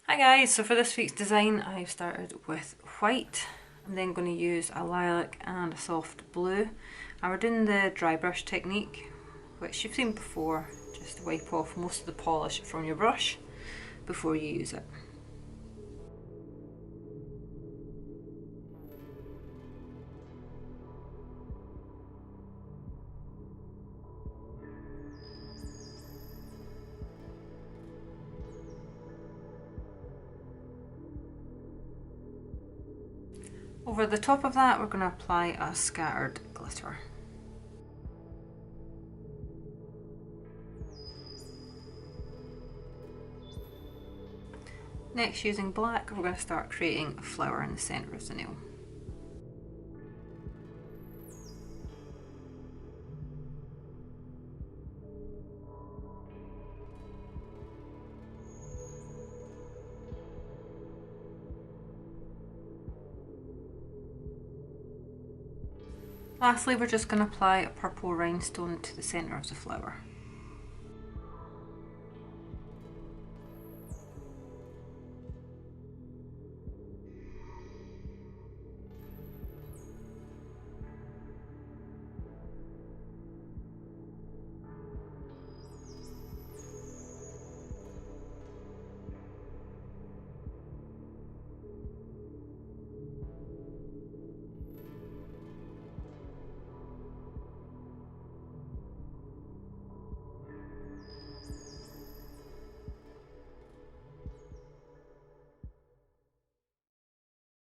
Hi guys, so for this week's design I've started with white. I'm then going to use a lilac and a soft blue, and we're doing the dry brush technique, which you've seen before, just to wipe off most of the polish from your brush before you use it. Over the top of that we're going to apply a scattered glitter. Next, using black, we're going to start creating a flower in the centre of the nail. Lastly, we're just going to apply a purple rhinestone to the centre of the flower.